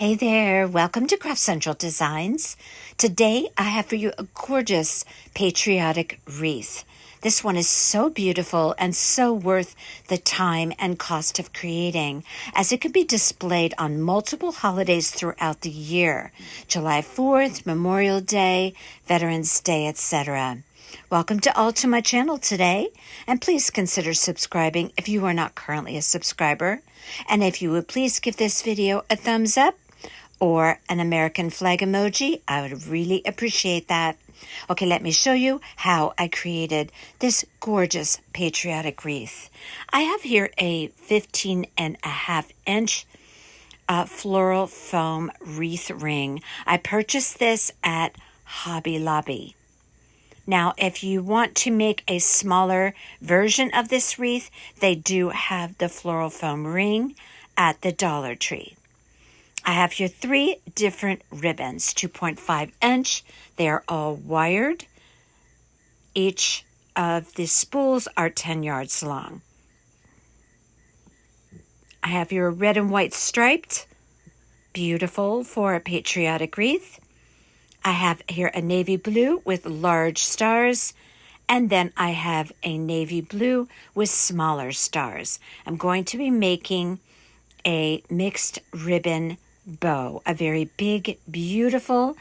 Hey there, welcome to Craft Central Designs. Today I have for you a gorgeous patriotic wreath. This one is so beautiful and so worth the time and cost of creating, as it can be displayed on multiple holidays throughout the year. July 4th, Memorial Day, Veterans Day, etc. Welcome to all to my channel today, and please consider subscribing if you are not currently a subscriber. And if you would please give this video a thumbs up or an American flag emoji, I would really appreciate that. Okay, let me show you how I created this gorgeous patriotic wreath. I have here a 15.5-inch floral foam wreath ring. I purchased this at Hobby Lobby. Now, if you want to make a smaller version of this wreath, they do have the floral foam ring at the Dollar Tree. I have here 3 different ribbons, 2.5 inch. They are all wired. Each of the spools are 10 yards long. I have your red and white striped, beautiful for a patriotic wreath. I have here a navy blue with large stars, and then I have a navy blue with smaller stars. I'm going to be making a mixed ribbon bow, a very big, beautiful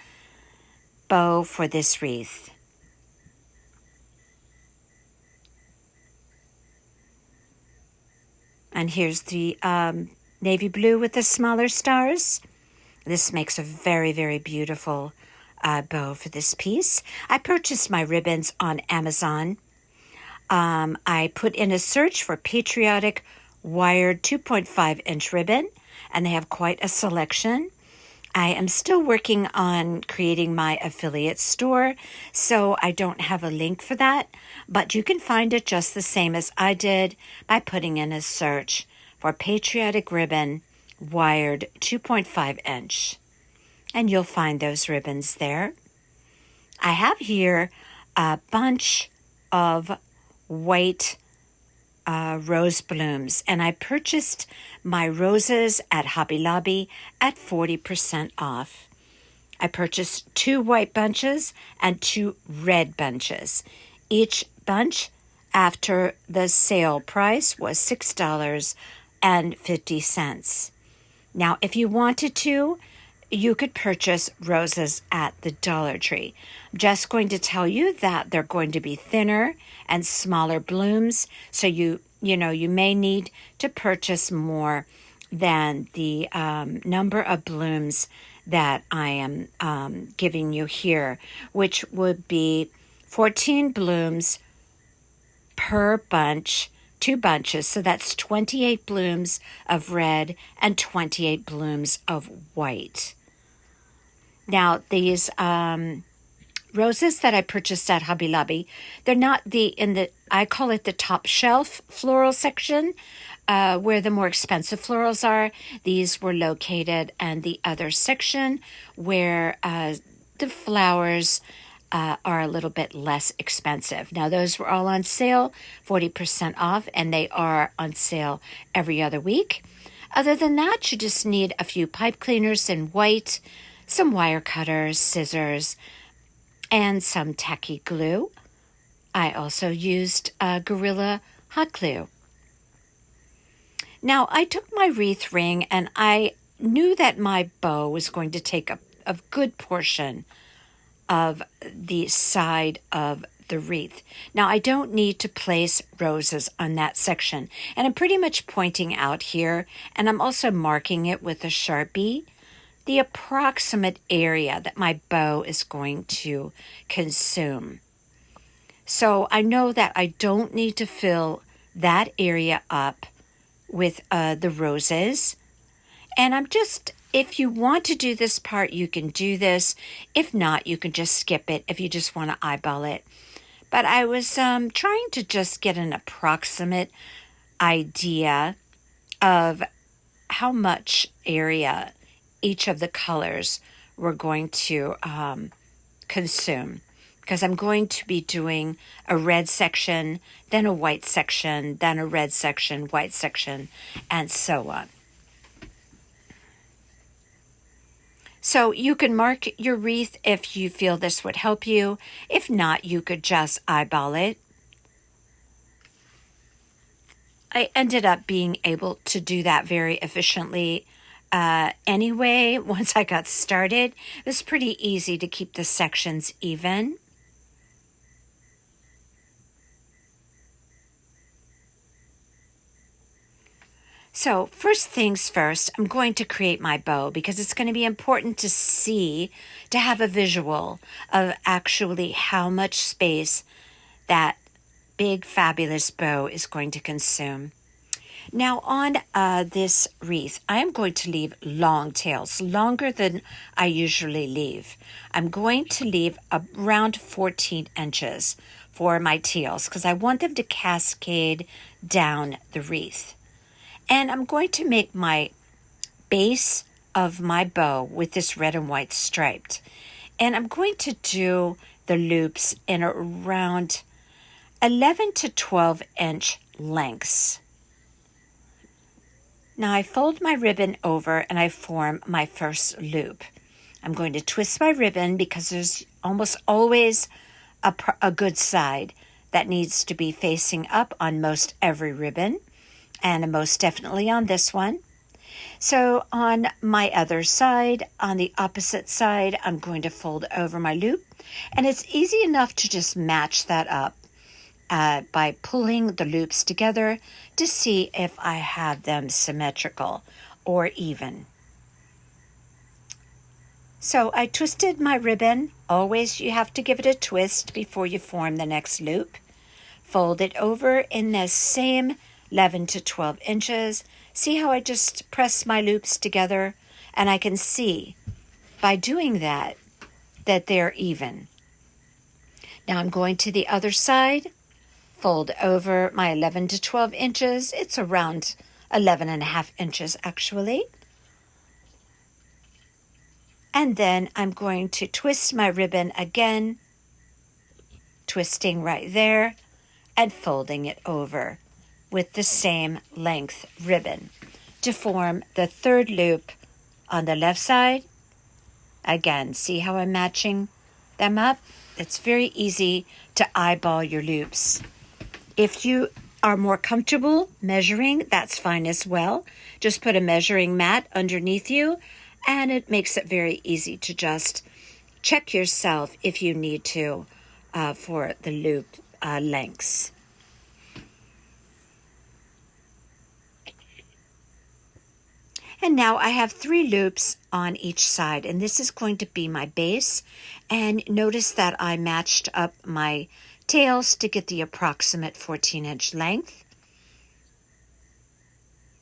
bow for this wreath. And here's the navy blue with the smaller stars. This makes a very, very beautiful bow for this piece. I purchased my ribbons on Amazon. I put in a search for patriotic wired 2.5-inch ribbon, and they have quite a selection. I am still working on creating my affiliate store, so I don't have a link for that, but you can find it just the same as I did by putting in a search for patriotic ribbon wired 2.5-inch. And you'll find those ribbons there. I have here a bunch of white rose blooms, and I purchased my roses at Hobby Lobby at 40% off. I purchased 2 white bunches and 2 red bunches. Each bunch, after the sale price, was $6.50. Now, if you wanted to, you could purchase roses at the Dollar Tree. I'm just going to tell you that they're going to be thinner and smaller blooms, so you may need to purchase more than the number of blooms that I am giving you here, which would be 14 blooms per bunch, 2 bunches, so that's 28 blooms of red and 28 blooms of white. Now, these roses that I purchased at Hobby Lobby, they're not I call it the top shelf floral section, where the more expensive florals are. These were located in the other section where the flowers are a little bit less expensive. Now, those were all on sale, 40% off, and they are on sale every other week. Other than that, you just need a few pipe cleaners in white, some wire cutters, scissors, and some tacky glue. I also used Gorilla hot glue. Now, I took my wreath ring, and I knew that my bow was going to take a good portion of the side of the wreath. Now, I don't need to place roses on that section, and I'm pretty much pointing out here, and I'm also marking it with a Sharpie, the approximate area that my bow is going to consume. So I know that I don't need to fill that area up with the roses. And if you want to do this part, you can do this. If not, you can just skip it if you just want to eyeball it. But I was trying to just get an approximate idea of how much area each of the colors we're going to consume, because I'm going to be doing a red section, then a white section, then a red section, white section, and so on. So you can mark your wreath if you feel this would help you. If not, you could just eyeball it. I ended up being able to do that very efficiently anyway. Once I got started, it was pretty easy to keep the sections even. So first things first, I'm going to create my bow because it's going to be important to see, to have a visual of actually how much space that big fabulous bow is going to consume. Now on this wreath, I am going to leave long tails, longer than I usually leave. I'm going to leave around 14 inches for my tails because I want them to cascade down the wreath. And I'm going to make my base of my bow with this red and white striped. And I'm going to do the loops in around 11 to 12 inch lengths. Now I fold my ribbon over and I form my first loop. I'm going to twist my ribbon because there's almost always a good side that needs to be facing up on most every ribbon, and most definitely on this one. So on my other side, on the opposite side, I'm going to fold over my loop, and it's easy enough to just match that up by pulling the loops together to see if I have them symmetrical or even. So I twisted my ribbon. Always you have to give it a twist before you form the next loop. Fold it over in the same 11 to 12 inches. See how I just press my loops together? And I can see by doing that they're even. Now I'm going to the other side. Fold over my 11 to 12 inches. It's around 11 and a half inches actually. And then I'm going to twist my ribbon again, twisting right there and folding it over with the same length ribbon to form the third loop on the left side. Again, see how I'm matching them up? It's very easy to eyeball your loops. If you are more comfortable measuring, that's fine as well. Just put a measuring mat underneath you, and it makes it very easy to just check yourself if you need to for the loop lengths. And now I have 3 loops on each side, and this is going to be my base. And notice that I matched up my tails to get the approximate 14-inch length.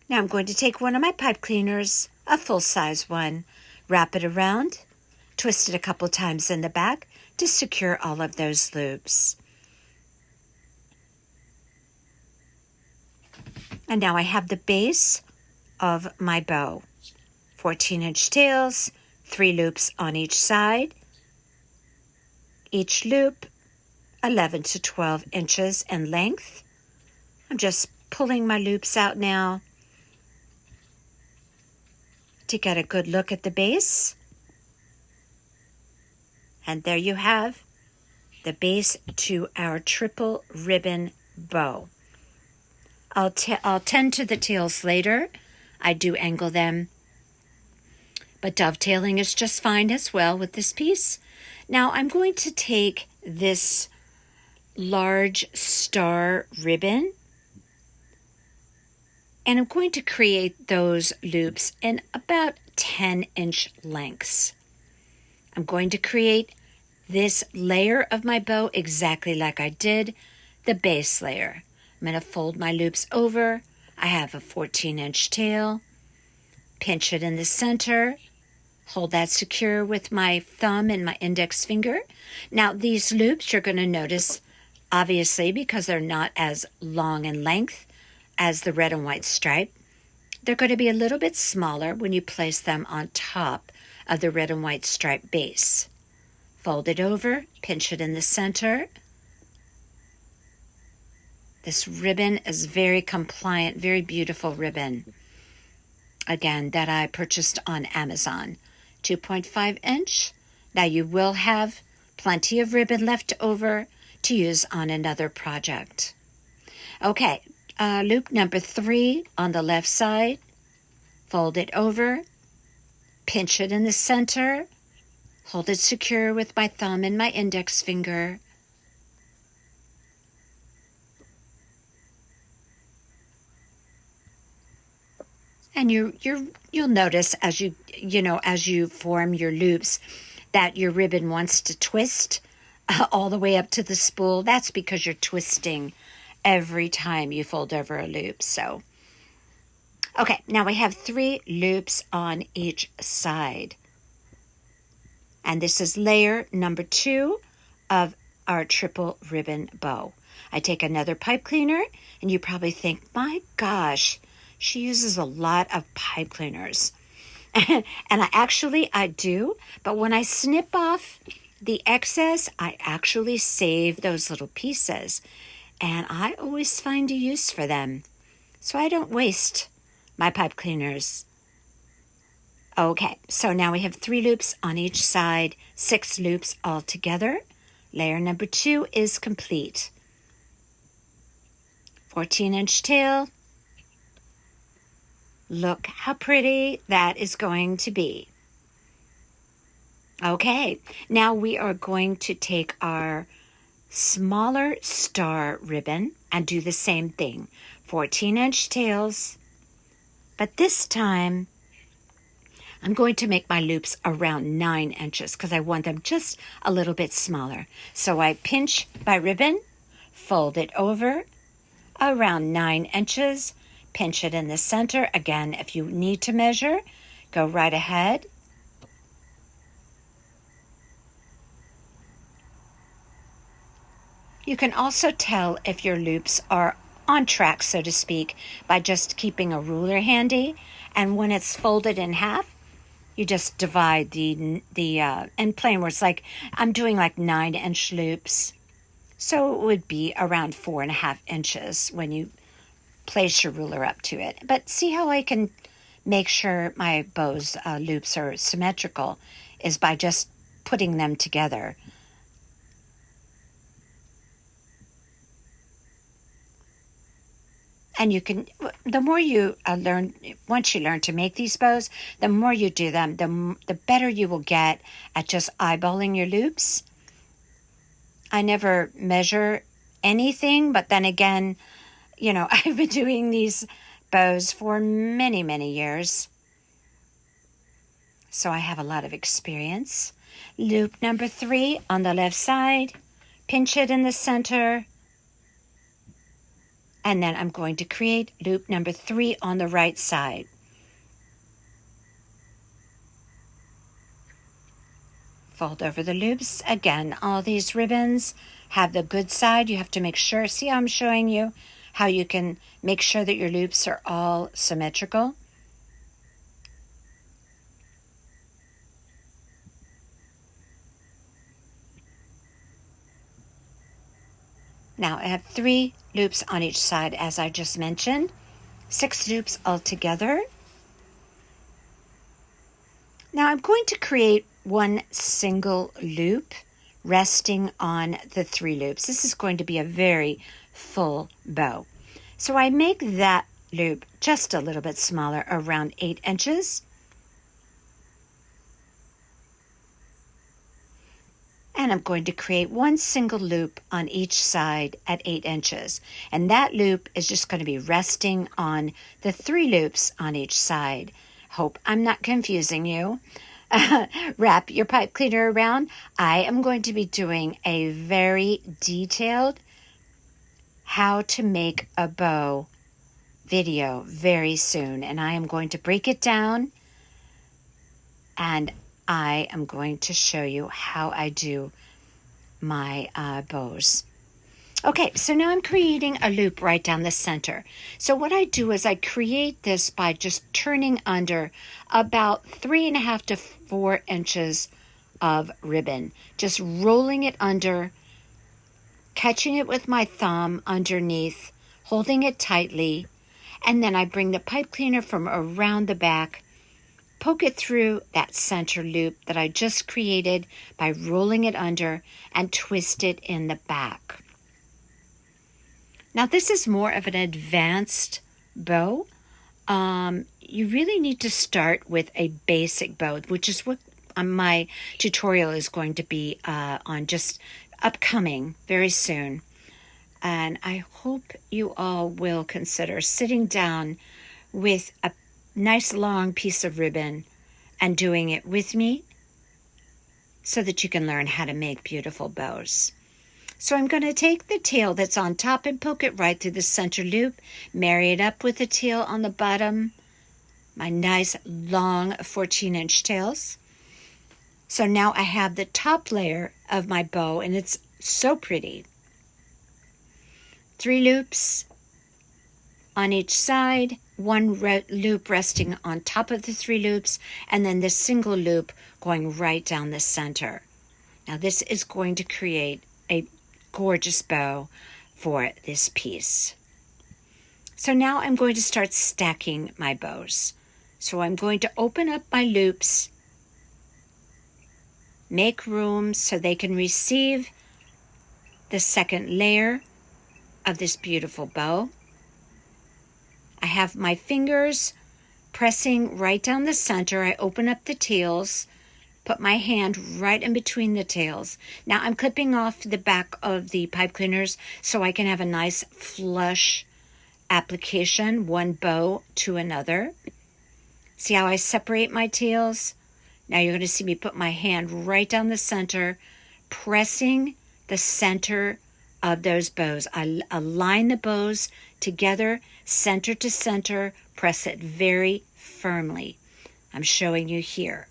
Now I'm going to take one of my pipe cleaners, a full-size one, wrap it around, twist it a couple times in the back to secure all of those loops. And now I have the base of my bow. 14-inch tails, 3 loops on each side. Each loop 11 to 12 inches in length. I'm just pulling my loops out now to get a good look at the base. And there you have the base to our triple ribbon bow. I'll tend to the tails later. I do angle them, but dovetailing is just fine as well with this piece. Now I'm going to take this large star ribbon and I'm going to create those loops in about 10-inch lengths. I'm going to create this layer of my bow exactly like I did the base layer. I'm going to fold my loops over. I have a 14-inch tail, pinch it in the center, hold that secure with my thumb and my index finger. Now these loops you're going to notice, obviously because they're not as long in length as the red and white stripe, they're going to be a little bit smaller when you place them on top of the red and white stripe base. Fold it over, pinch it in the center. This ribbon is very compliant, very beautiful ribbon. Again, that I purchased on Amazon. 2.5 inch. Now you will have plenty of ribbon left over to use on another project. Okay, loop number 3 on the left side. Fold it over, pinch it in the center, hold it secure with my thumb and my index finger. And you'll notice as you form your loops that your ribbon wants to twist all the way up to the spool. That's because you're twisting every time you fold over a loop. So, okay, now we have 3 loops on each side. And this is layer number 2 of our triple ribbon bow. I take another pipe cleaner, and you probably think, my gosh, she uses a lot of pipe cleaners. And I do, but when I snip off the excess, I actually save those little pieces. And I always find a use for them, so I don't waste my pipe cleaners. Okay, so now we have 3 loops on each side, 6 loops all together. Layer number 2 is complete. 14-inch tail. Look how pretty that is going to be. Okay, now we are going to take our smaller star ribbon and do the same thing. 14-inch tails, but this time I'm going to make my loops around 9 inches because I want them just a little bit smaller. So I pinch my ribbon, fold it over around 9 inches, pinch it in the center. Again, if you need to measure, go right ahead. You can also tell if your loops are on track, so to speak, by just keeping a ruler handy. And when it's folded in half, you just divide the end plane where it's like, I'm doing like 9-inch loops. So it would be around 4.5 inches when you place your ruler up to it. But see how I can make sure my bow's loops are symmetrical is by just putting them together. And you can, the more you once you learn to make these bows, the more you do them, the better you will get at just eyeballing your loops. I never measure anything, but then again, I've been doing these bows for many, many years. So I have a lot of experience. Loop number 3 on the left side, pinch it in the center. And then I'm going to create loop number 3 on the right side. Fold over the loops. Again, all these ribbons have the good side. You have to make sure, see how I'm showing you how you can make sure that your loops are all symmetrical. Now I have 3 loops on each side, as I just mentioned, 6 loops altogether. Now I'm going to create one single loop resting on the 3 loops. This is going to be a very full bow. So I make that loop just a little bit smaller, around 8 inches. And I'm going to create one single loop on each side at 8 inches. And that loop is just going to be resting on the 3 loops on each side. Hope I'm not confusing you. Wrap your pipe cleaner around. I am going to be doing a very detailed how to make a bow video very soon. And I am going to break it down, and I am going to show you how I do my bows. Okay, so now I'm creating a loop right down the center. So what I do is I create this by just turning under about 3.5 to 4 inches of ribbon, just rolling it under, catching it with my thumb underneath, holding it tightly, and then I bring the pipe cleaner from around the back poke it through that center loop that I just created by rolling it under and twist it in the back. Now this is more of an advanced bow. You really need to start with a basic bow, which is what my tutorial is going to be on, just upcoming very soon. And I hope you all will consider sitting down with a nice long piece of ribbon and doing it with me so that you can learn how to make beautiful bows. So I'm going to take the tail that's on top and poke it right through the center loop, marry it up with the tail on the bottom, my nice long 14-inch tails. So now I have the top layer of my bow, and it's so pretty. 3 loops on each side, 1 loop resting on top of the 3 loops, and then this single loop going right down the center. Now this is going to create a gorgeous bow for this piece. So now I'm going to start stacking my bows. So I'm going to open up my loops, make room so they can receive the second layer of this beautiful bow. I have my fingers pressing right down the center. I open up the tails, put my hand right in between the tails. Now I'm clipping off the back of the pipe cleaners so I can have a nice flush application, one bow to another. See how I separate my tails? Now you're going to see me put my hand right down the center, pressing the center of those bows. I align the bows together, center to center, press it very firmly. I'm showing you here.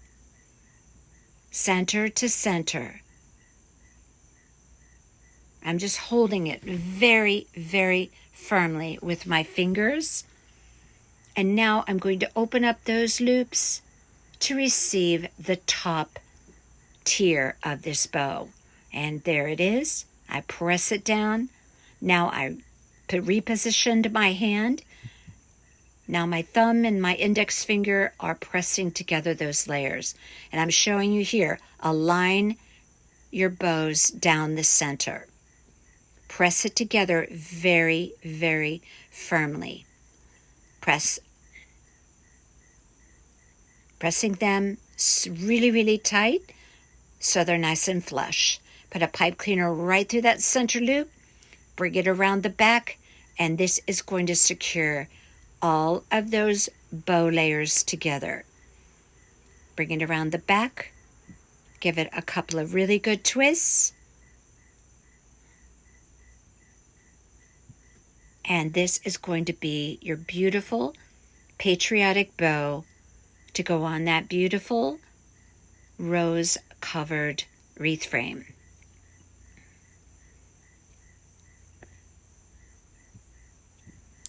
Center to center. I'm just holding it very, very firmly with my fingers. And now I'm going to open up those loops to receive the top tier of this bow. And there it is. I press it down. Now I repositioned my hand. Now my thumb and my index finger are pressing together those layers. And I'm showing you here, align your bows down the center. Press it together very, very firmly. Pressing them really, really tight so they're nice and flush. Put a pipe cleaner right through that center loop, bring it around the back, and this is going to secure all of those bow layers together. Bring it around the back, give it a couple of really good twists, and this is going to be your beautiful patriotic bow to go on that beautiful rose-covered wreath frame.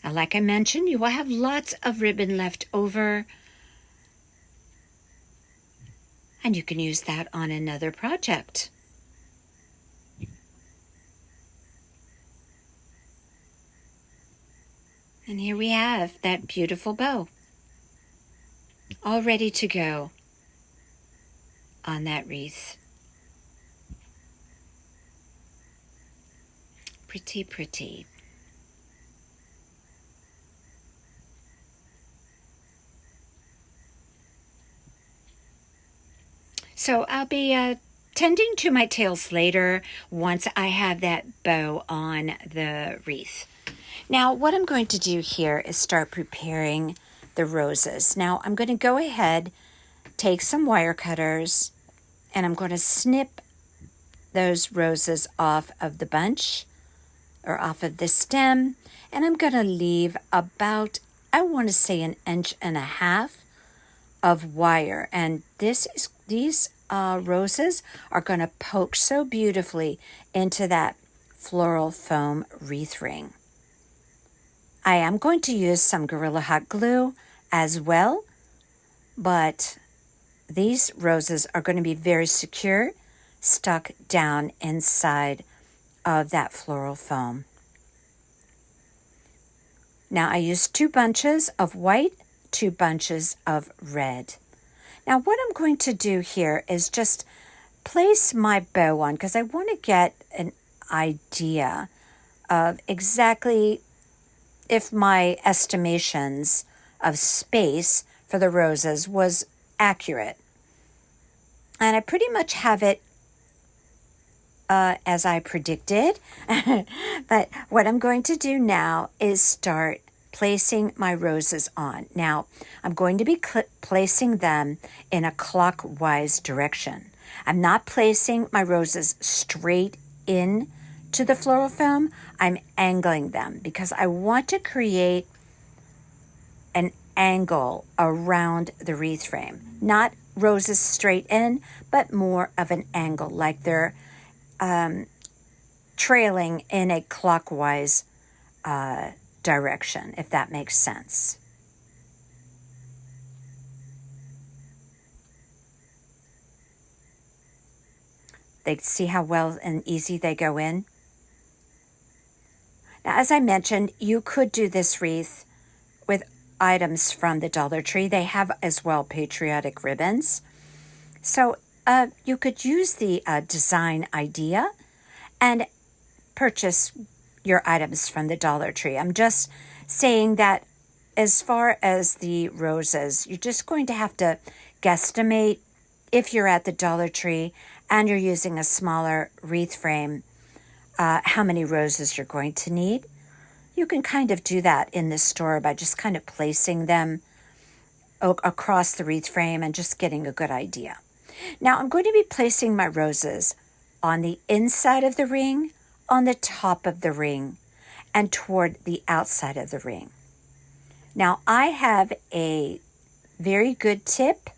Now, like I mentioned, you will have lots of ribbon left over, and you can use that on another project. And here we have that beautiful bow, all ready to go on that wreath. Pretty, pretty. So I'll be tending to my tails later once I have that bow on the wreath. Now what I'm going to do here is start preparing the roses. Now I'm going to go ahead, take some wire cutters, and I'm going to snip those roses off of the bunch or off of the stem, and I'm going to leave about, I want to say, 1.5 inches of wire. And these roses are going to poke so beautifully into that floral foam wreath ring. I am going to use some Gorilla Hot Glue as well, but these roses are going to be very secure, stuck down inside of that floral foam. Now I used 2 bunches of white, 2 bunches of red. Now what I'm going to do here is just place my bow on because I want to get an idea of exactly if my estimations of space for the roses was accurate. And I pretty much have it as I predicted. But what I'm going to do now is start placing my roses on. Now, I'm going to be placing them in a clockwise direction. I'm not placing my roses straight in to the floral foam. I'm angling them because I want to create an angle around the wreath frame. Not roses straight in, but more of an angle, like they're trailing in a clockwise direction, if that makes sense. They see how well and easy they go in. Now, as I mentioned, you could do this wreath with items from the Dollar Tree. They have as well patriotic ribbons. So you could use the design idea and purchase your items from the Dollar Tree. I'm just saying that as far as the roses, you're just going to have to guesstimate if you're at the Dollar Tree and you're using a smaller wreath frame, how many roses you're going to need. You can kind of do that in the store by just kind of placing them across the wreath frame and just getting a good idea. Now I'm going to be placing my roses on the inside of the ring, on the top of the ring, and toward the outside of the ring. Now I have a very good tip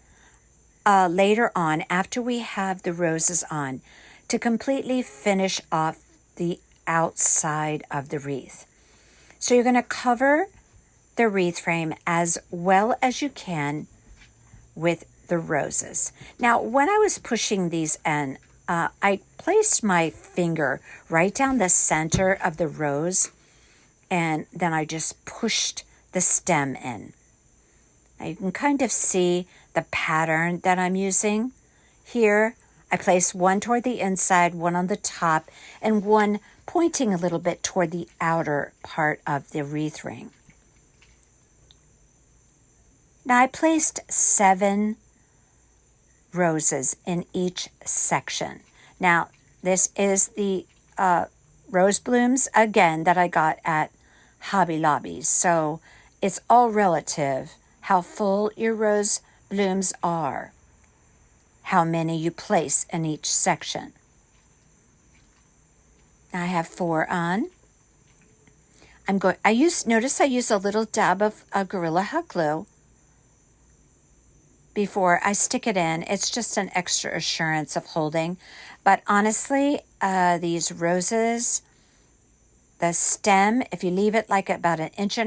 later on, after we have the roses on, to completely finish off the outside of the wreath. So you're going to cover the wreath frame as well as you can with the roses. Now, when I was pushing these in, I placed my finger right down the center of the rose, and then I just pushed the stem in. Now you can kind of see the pattern that I'm using. Here, I place one toward the inside, one on the top, and one pointing a little bit toward the outer part of the wreath ring. Now I placed 7 roses in each section. Now this is the rose blooms, again, that I got at Hobby Lobby. So it's all relative how full your rose blooms are, how many you place in each section. I have 4 on. Notice I use a little dab of Gorilla Hot Glue before I stick it in. It's just an extra assurance of holding. But honestly, these roses, the stem, if you leave it like about 1.5 inches,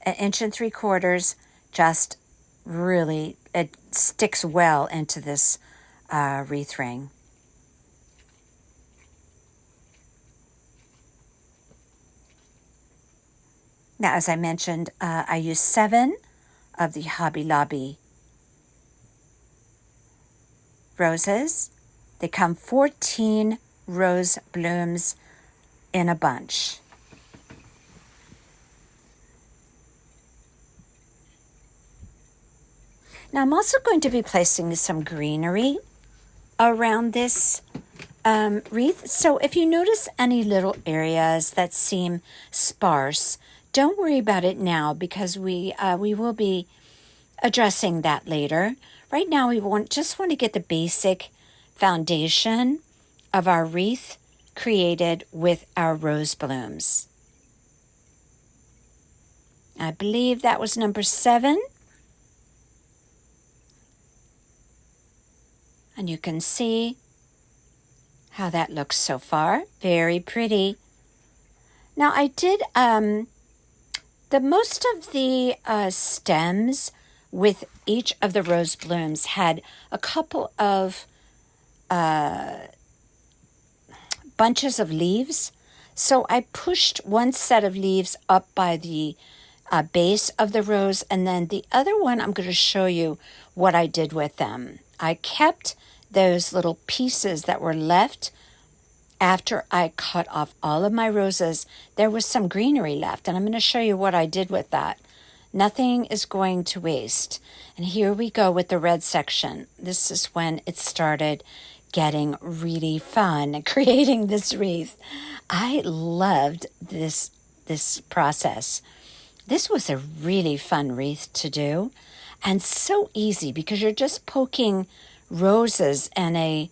1.75 inches, just really, it sticks well into this wreath ring. Now, as I mentioned, I use 7 of the Hobby Lobby roses. They come 14 rose blooms in a bunch. Now I'm also going to be placing some greenery around this wreath. So if you notice any little areas that seem sparse, don't worry about it now, because we will be addressing that later. Right now we just want to get the basic foundation of our wreath created with our rose blooms. I believe that was number 7. And you can see how that looks so far. Very pretty. Now I did the most of the stems with each of the rose blooms had a couple of bunches of leaves. So I pushed one set of leaves up by the base of the rose, and then the other one I'm going to show you what I did with them. I kept those little pieces that were left after I cut off all of my roses. There was some greenery left, and I'm going to show you what I did with that. Nothing is going to waste. And here we go with the red section. This is when it started getting really fun creating this wreath. I loved this process. This was a really fun wreath to do, and so easy because you're just poking roses and a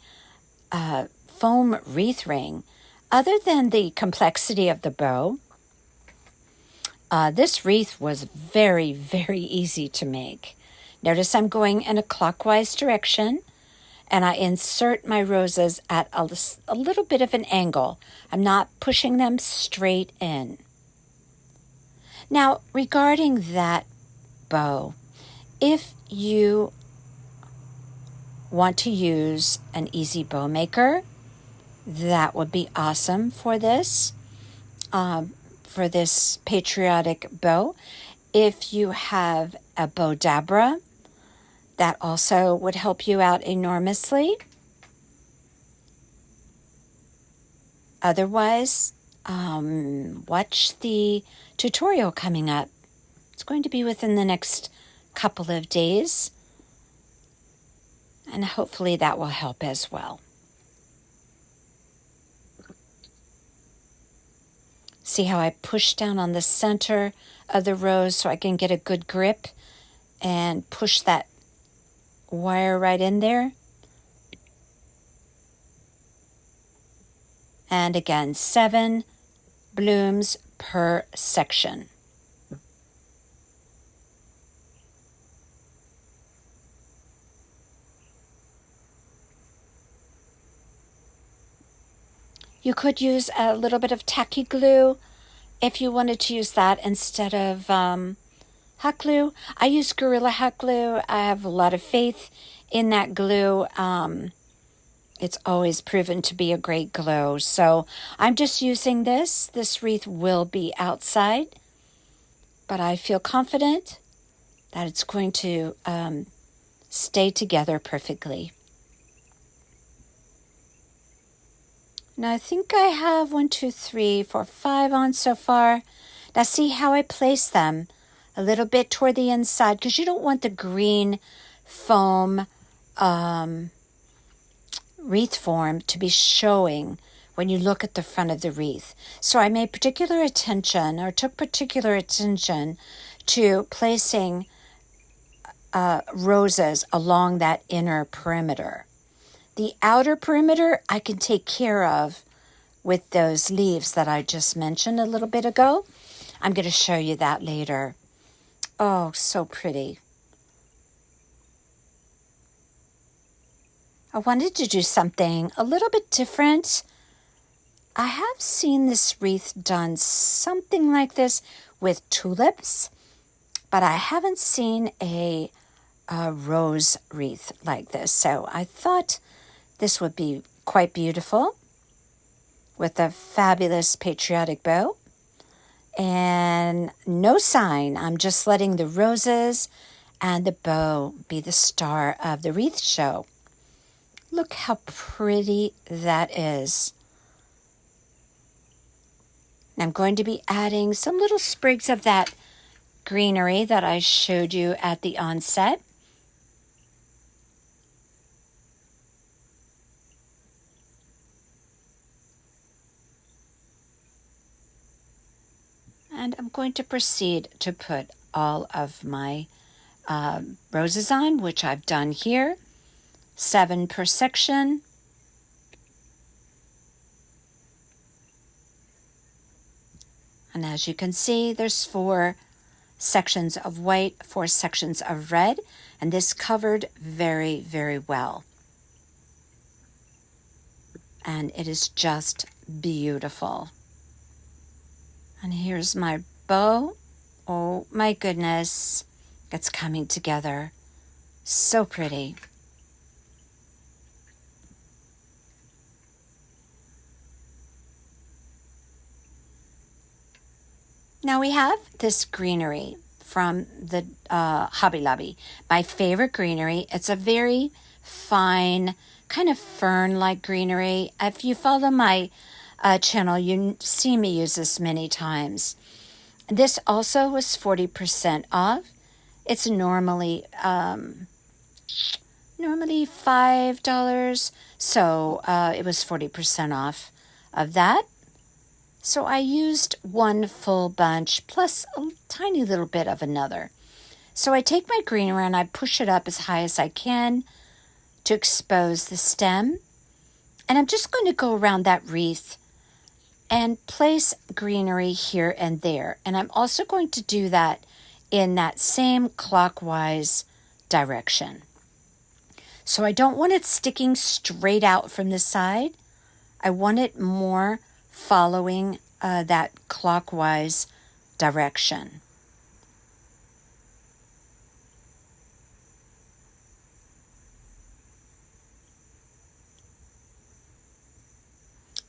foam wreath ring. Other than the complexity of the bow, this wreath was very, very easy to make. Notice I'm going in a clockwise direction, and I insert my roses at a little bit of an angle. I'm not pushing them straight in. Now, regarding that bow, if you want to use an easy bow maker, that would be awesome for this patriotic bow. If you have a bow dabra, that also would help you out enormously. Otherwise, watch the tutorial coming up. It's going to be within the next couple of days, and hopefully that will help as well. See how I push down on the center of the rose so I can get a good grip and push that wire right in there? And again, 7 blooms per section. You could use a little bit of tacky glue if you wanted to use that instead of hot glue. I use Gorilla Hot Glue. I have a lot of faith in that glue. It's always proven to be a great glue. So I'm just using this. This wreath will be outside, but I feel confident that it's going to stay together perfectly. Now I think I have 1, 2, 3, 4, 5 on so far. Now see how I place them a little bit toward the inside, because you don't want the green foam wreath form to be showing when you look at the front of the wreath. So I made particular attention, or took particular attention to placing roses along that inner perimeter. The outer perimeter I can take care of with those leaves that I just mentioned a little bit ago. I'm going to show you that later. Oh, so pretty. I wanted to do something a little bit different. I have seen this wreath done something like this with tulips, but I haven't seen a rose wreath like this. So I thought this would be quite beautiful with a fabulous patriotic bow. And no sign, I'm just letting the roses and the bow be the star of the wreath show. Look how pretty that is. I'm going to be adding some little sprigs of that greenery that I showed you at the onset. And I'm going to proceed to put all of my roses on, which I've done here. 7 per section. And as you can see, there's 4 sections of white, 4 sections of red, and this covered very, very well. And it is just beautiful. And here's my bow. Oh my goodness, it's coming together. So pretty. Now we have this greenery from the Hobby Lobby. My favorite greenery. It's a very fine, kind of fern-like greenery. If you follow my channel, you see me use this many times. This also was 40% off. It's normally $5, so it was 40% off of that. So I used one full bunch plus a tiny little bit of another. So I take my greenery and I push it up as high as I can to expose the stem. And I'm just going to go around that wreath and place greenery here and there. And I'm also going to do that in that same clockwise direction. So I don't want it sticking straight out from the side. I want it more following that clockwise direction.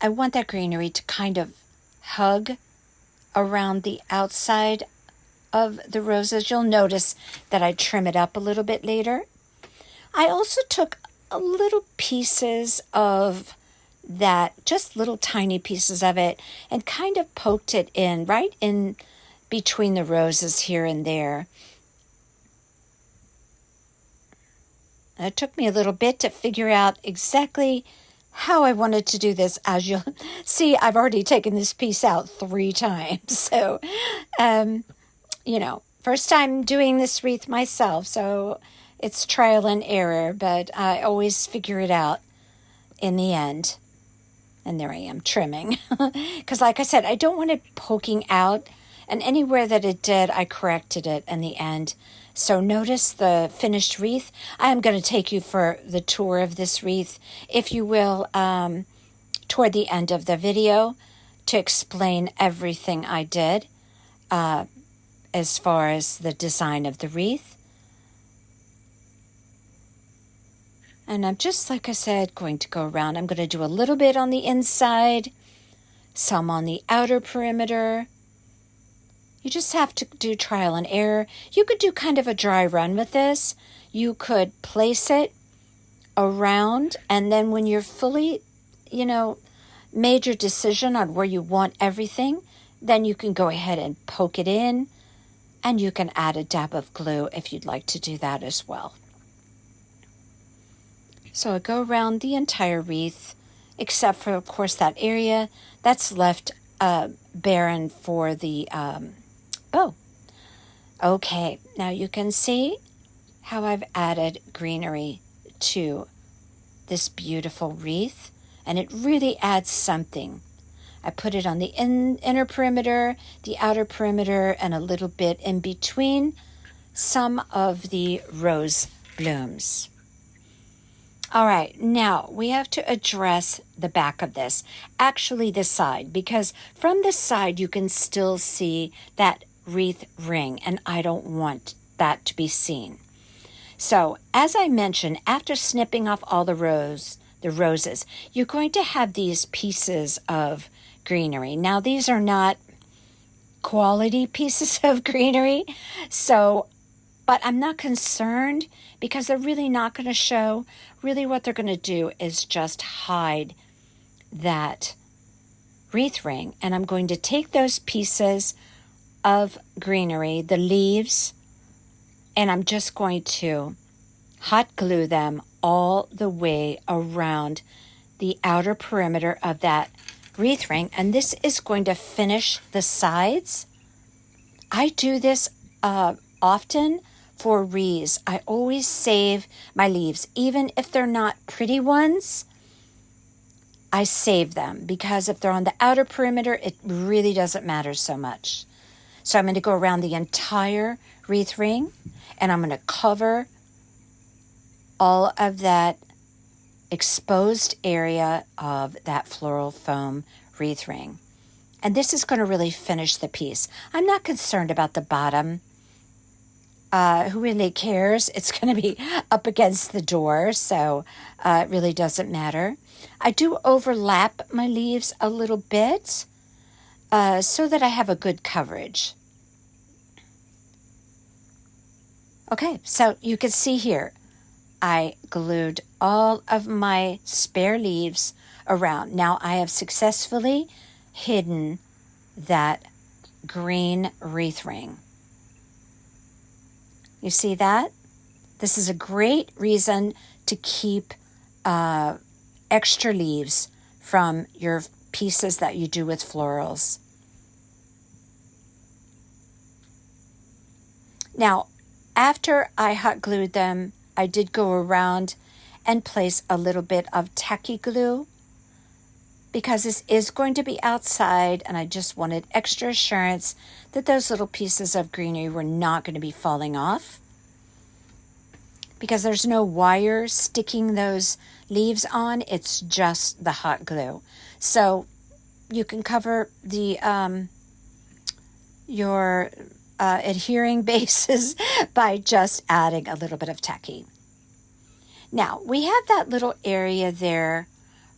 I want that greenery to kind of hug around the outside of the roses. You'll notice that I trim it up a little bit later. I also took a little pieces of that, just little tiny pieces of it, and kind of poked it in, right in between the roses here and there. And it took me a little bit to figure out exactly how I wanted to do this. As you'll see, I've already taken this piece out 3 times. So, first time doing this wreath myself, so it's trial and error, but I always figure it out in the end. And there I am trimming. Because like I said, I don't want it poking out. And anywhere that it did, I corrected it in the end. So notice the finished wreath. I am going to take you for the tour of this wreath, if you will, toward the end of the video to explain everything I did as far as the design of the wreath. And I'm just, like I said, going to go around. I'm going to do a little bit on the inside, some on the outer perimeter. You just have to do trial and error. You could do kind of a dry run with this. You could place it around, and then when you're fully, made your decision on where you want everything, then you can go ahead and poke it in, and you can add a dab of glue if you'd like to do that as well. So I go around the entire wreath, except for, of course, that area that's left barren for the bow. Okay, now you can see how I've added greenery to this beautiful wreath, and it really adds something. I put it on the inner perimeter, the outer perimeter, and a little bit in between some of the rose blooms. All right, now we have to address the back of this, actually the side, because from the side you can still see that wreath ring, and I don't want that to be seen. So, as I mentioned, after snipping off all the roses, you're going to have these pieces of greenery. Now, these are not quality pieces of greenery, but I'm not concerned because they're really not going to show. Really what they're going to do is just hide that wreath ring. And I'm going to take those pieces of greenery, the leaves, and I'm just going to hot glue them all the way around the outer perimeter of that wreath ring. And this is going to finish the sides. I do this often for wreaths. I always save my leaves, even if they're not pretty ones. I save them because if they're on the outer perimeter, it really doesn't matter so much. So I'm going to go around the entire wreath ring, and I'm going to cover all of that exposed area of that floral foam wreath ring. And this is going to really finish the piece. I'm not concerned about the bottom. Who really cares? It's going to be up against the door, so it really doesn't matter. I do overlap my leaves a little bit so that I have a good coverage. Okay, so you can see here, I glued all of my spare leaves around. Now I have successfully hidden that green wreath ring. You see that? This is a great reason to keep extra leaves from your pieces that you do with florals. Now, after I hot glued them, I did go around and place a little bit of tacky glue because this is going to be outside, and I just wanted extra assurance that those little pieces of greenery were not going to be falling off, because there's no wire sticking those leaves on. It's just the hot glue. So you can cover the your adhering bases by just adding a little bit of tacky. Now, we have that little area there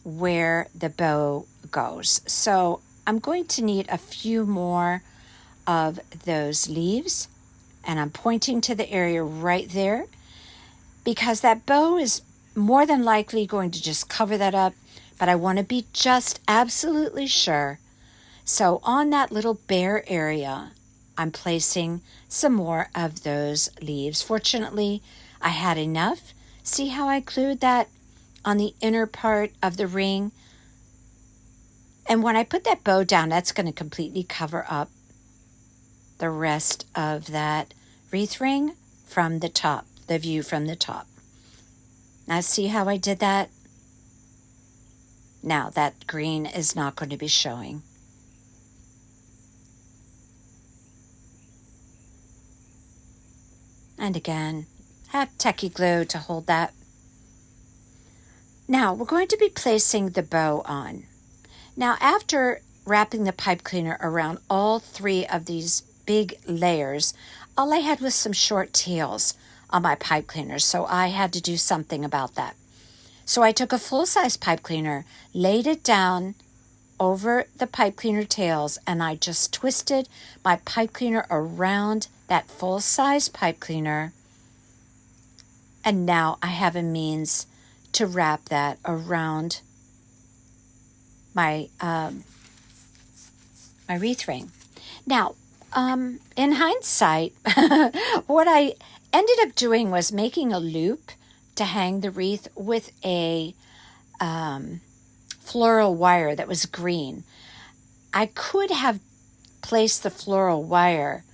where the bow goes. So I'm going to need a few more of those leaves, and I'm pointing to the area right there because that bow is more than likely going to just cover that up, but I want to be just absolutely sure. So on that little bare area, I'm placing some more of those leaves. Fortunately, I had enough. See how I glued that on the inner part of the ring? And when I put that bow down, that's going to completely cover up the rest of that wreath ring from the top, the view from the top. Now see how I did that? Now that green is not going to be showing. And again, have tacky glue to hold that. Now we're going to be placing the bow on. Now after wrapping the pipe cleaner around all three of these big layers, all I had was some short tails on my pipe cleaner, so I had to do something about that. So I took a full-size pipe cleaner, laid it down over the pipe cleaner tails, and I just twisted my pipe cleaner around that full-size pipe cleaner. And now I have a means to wrap that around my my wreath ring. Now, in hindsight, what I ended up doing was making a loop to hang the wreath with a floral wire that was green. I could have placed the floral wire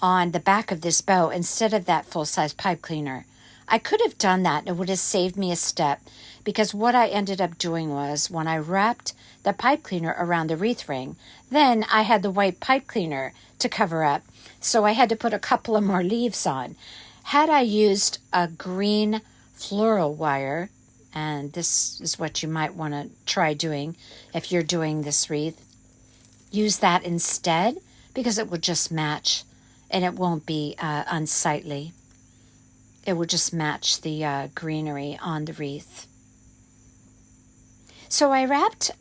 on the back of this bow instead of that full-size pipe cleaner. I could have done that, and it would have saved me a step, because what I ended up doing was when I wrapped the pipe cleaner around the wreath ring, then I had the white pipe cleaner to cover up, so I had to put a couple of more leaves on. Had I used a green floral wire, and this is what you might want to try doing if you're doing this wreath, use that instead, because it would just match and it won't be unsightly. It will just match the greenery on the wreath. So I wrapped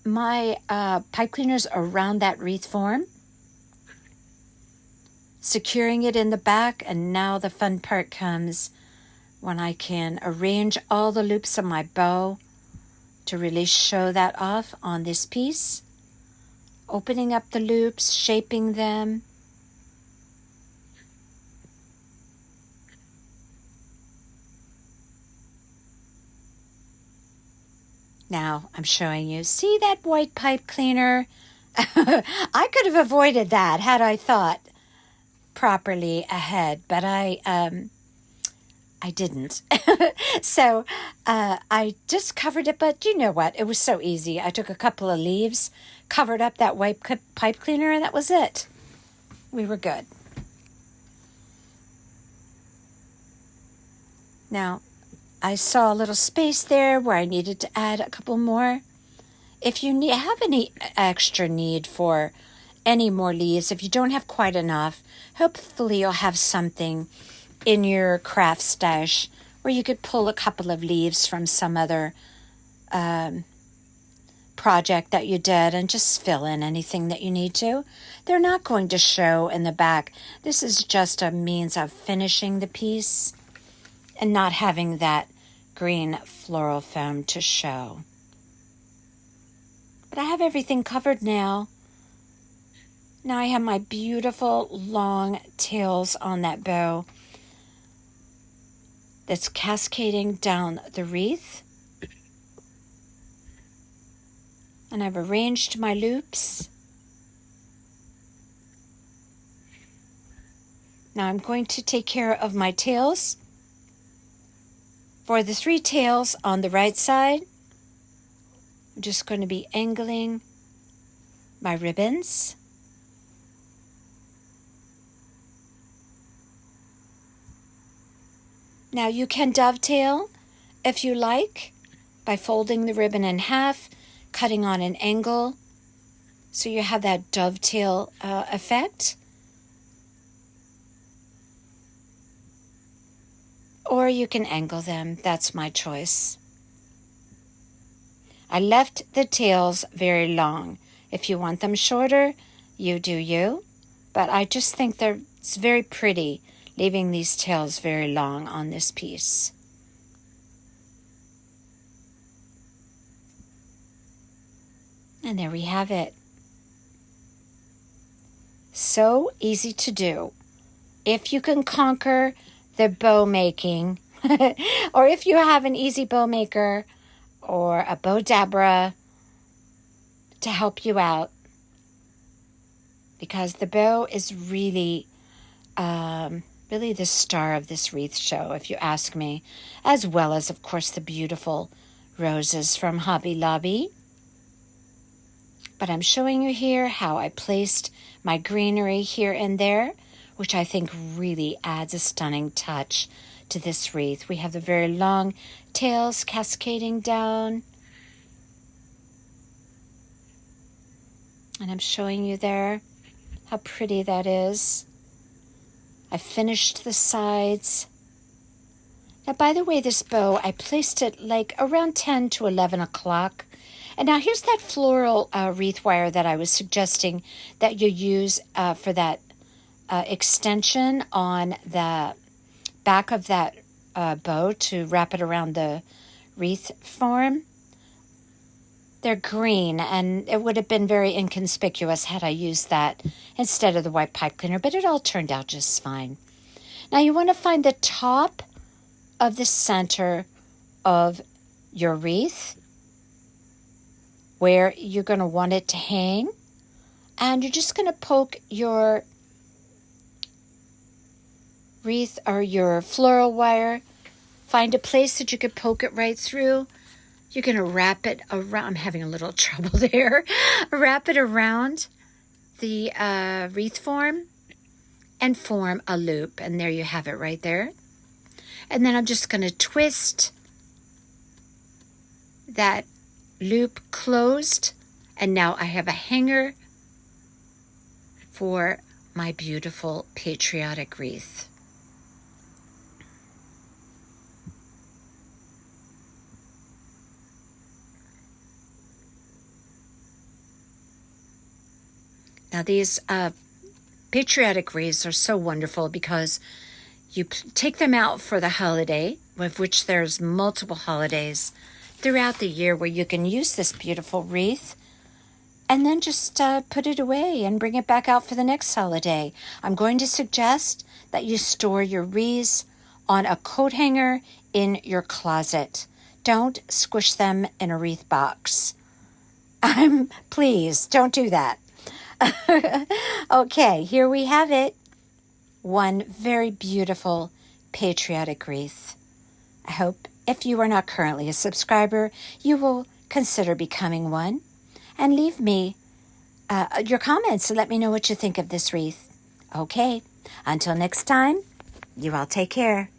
my pipe cleaners around that wreath form, securing it in the back, and now the fun part comes when I can arrange all the loops of my bow to really show that off on this piece. Opening up the loops, shaping them. Now I'm showing you. See that white pipe cleaner? I could have avoided that had I thought properly ahead, but I didn't. So I just covered it, but you know what? It was so easy. I took a couple of leaves, covered up that white pipe cleaner, and that was it. We were good. Now, I saw a little space there where I needed to add a couple more. If you have any extra need for any more leaves, if you don't have quite enough, hopefully you'll have something in your craft stash where you could pull a couple of leaves from some other project that you did and just fill in anything that you need to. They're not going to show in the back. This is just a means of finishing the piece and not having that green floral foam to show. But I have everything covered now. Now I have my beautiful long tails on that bow that's cascading down the wreath. And I've arranged my loops. Now I'm going to take care of my tails. For the 3 tails on the right side, I'm just going to be angling my ribbons. Now you can dovetail if you like by folding the ribbon in half, cutting on an angle so you have that dovetail effect. Or you can angle them. That's my choice. I left the tails very long. If you want them shorter, you do you. But I just think it's very pretty leaving these tails very long on this piece. And there we have it. So easy to do. If you can conquer the bow making, or if you have an easy bow maker or a bow dabra to help you out, because the bow is really the star of this wreath show, if you ask me, as well as, of course, the beautiful roses from Hobby Lobby. But I'm showing you here how I placed my greenery here and there, which I think really adds a stunning touch to this wreath. We have the very long tails cascading down. And I'm showing you there how pretty that is. I finished the sides. Now, by the way, this bow, I placed it like around 10 to 11 o'clock. And now here's that floral wreath wire that I was suggesting that you use for that extension on the back of that bow to wrap it around the wreath form. They're green, and it would have been very inconspicuous had I used that instead of the white pipe cleaner, but it all turned out just fine. Now you want to find the top of the center of your wreath where you're going to want it to hang, and you're just going to poke your wreath or your floral wire. Find a place that you could poke it right through. You're going to wrap it around. I'm having a little trouble there. Wrap it around the wreath form and form a loop. And there you have it right there. And then I'm just going to twist that loop closed. And now I have a hanger for my beautiful patriotic wreath. Now these patriotic wreaths are so wonderful because you take them out for the holiday, of which there's multiple holidays throughout the year where you can use this beautiful wreath, and then just put it away and bring it back out for the next holiday. I'm going to suggest that you store your wreaths on a coat hanger in your closet. Don't squish them in a wreath box. Please, don't do that. Okay, here we have it. One very beautiful patriotic wreath. I hope if you are not currently a subscriber, you will consider becoming one and leave me your comments and let me know what you think of this wreath. Okay, until next time, you all take care.